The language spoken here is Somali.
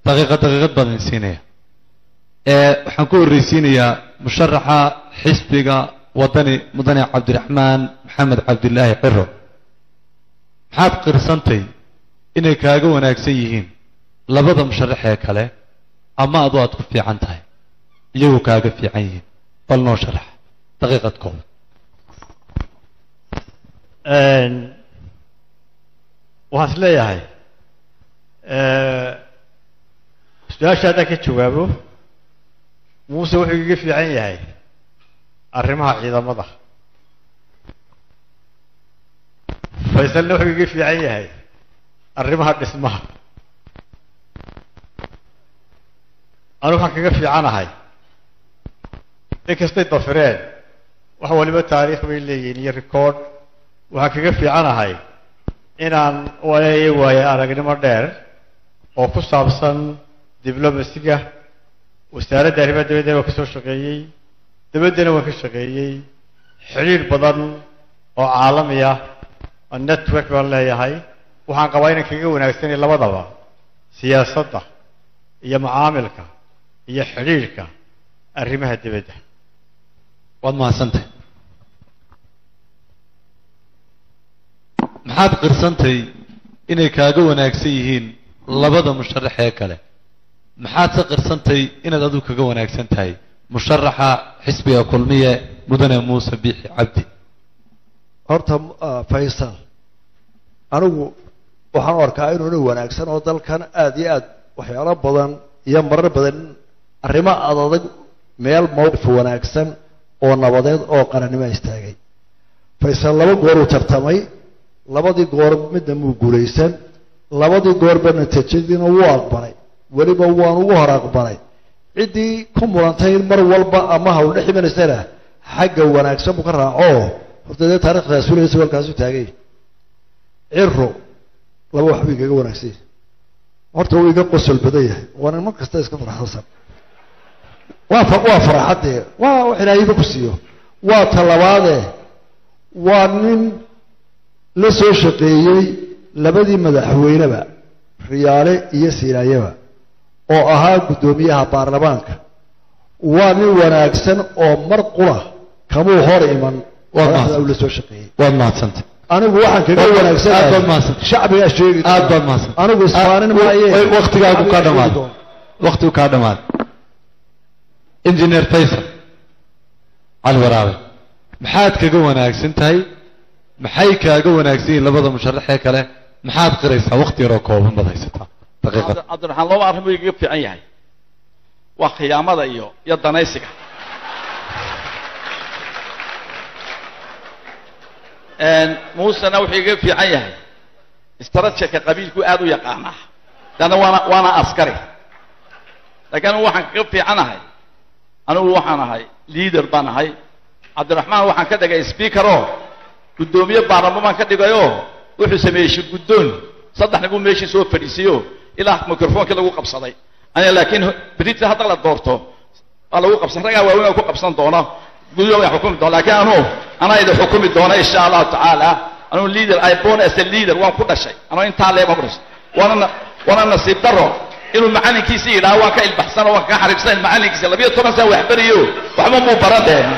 دقيقة بدن سينية حنكون رئيسينيا مشرحة حسبك وطني مدني عبد الرحمن محمد عبد الله عرو maxaad qirsantay inay kaaga wanaagsan yihiin labada musharaxee kale ama adu aad ku fiican tahay iyagu kaaga fiican yihiin bal noo sharax daqiiqad koob waxaan leeyahay su-aasha haddaan ka jawaabo muuse wuxuu iga fiican yahay arrimaha ciidamada faysalna wuxuu iga fiican yahay arrimaha dhismaha anu waxaan kaga fiicanahay inkastay dafireen wax waliba taariikh bay leeyihiin iyo record waxaan kaga fiicanahay inaan waayo aragnimo dheer oo ku saabsan diblomasiga wasaaradda arrimaha dibadda waan ka soo shaqeeyey dabaddana waan ka shaqeeyey xiriir badan oo caalami ah network baan leeyahay waxaan qabaa inaan kaga wanaagsanay labadaba siyaasadda iyo macaamilka iyo xidhiirka arrimaha dibadda waad mahadsantahay maxaad qirsantay inay kaaga wanaagsan yihiin labada musharax ee kale maxaad se qirsantay inaad adigu kaga wanaagsan tahay musharaxa xisbiga kulmiye mudane muuse biixi cabdi horta faysal anigu waxaan u arkaa inuu nin wanaagsan oo dalkan aad iyo aad waxyaalo badan iyo marar badan arrimo adag meel mowqif wanaagsan oo nabadeed oo qarannimo istaagay faysal laba goor uu tartamay labadii goor midna muu guulaysan labadii goorba natiijadiina wuu aqbalay weliba waan ugu hor aqbalay ciddii ku murantay mar walba ama hawl dhex imanaysana xagga wanaagsan buu ka raaco horta dee taariikhdaas suulaysa walkaasu taagay ciro laba wax buu igaga wanaagsan horta wuu iga qosol badan yahay waana mar kasta iska farxadsan waa farxadee waa wax ilaahiba ku siiyo waa talabaadee waa nin la soo shaqeeyey labadii madaxweyneba riyaale iyo siiraayaba oo ahaa guddoomiyaha baarlamaanka waa nin wanaagsan oo mar qura kamuu hor iman la soo shaqeeyey waad mahadsantay anigu waxaan kaga wanaagsan shacbiga sheegi aad baad mahadsan anigu isbaanin maaye waqtigaagu ka dhamaad waqtigu ka dhamaad engineer Faisal cali waraabe maxaad kaga wanaagsan tahay maxay kaaga wanaagsan yihiin labada musharax ee kale maxaad qiraysaa waqti yar oo kooban baad haysataa daqiiqad cabdiraxmaan laba arrin buu iga fiican yahay waa khiyaamada iyo danaysiga muusena wuxuu iga fiican yahay istaraatiijka qabiilku aad u yaqaanaa dana waana askari laakiin waxaan kaga fiicanahay anigu waxaan ahay leader baan ahay cabdiraxmaan waxaan ka dhigay speaker oo gudoomiye baarlamaan ka dhigayo wuxuu sameeyay shir gudoon saddex nagu meeshii soo fadhiisiyo ilaa mikrofoonka lagu qabsaday ana laakiin brita hadda la doorto lagu qabsan ragaa waaweyn ku qabsan doona gudoomiye xukumi doona laakiin ana ida xukumi doona insha Allah taala anu leader ay bonus leader waan ku dhashay ana inta leeba bros wana nasiib daro inuu macalinkiisa yiraahdo waan ka ilbaxsan oo waan ka xariibsan macalinkiisa 12 sano wax bariyo waxba muu baradeen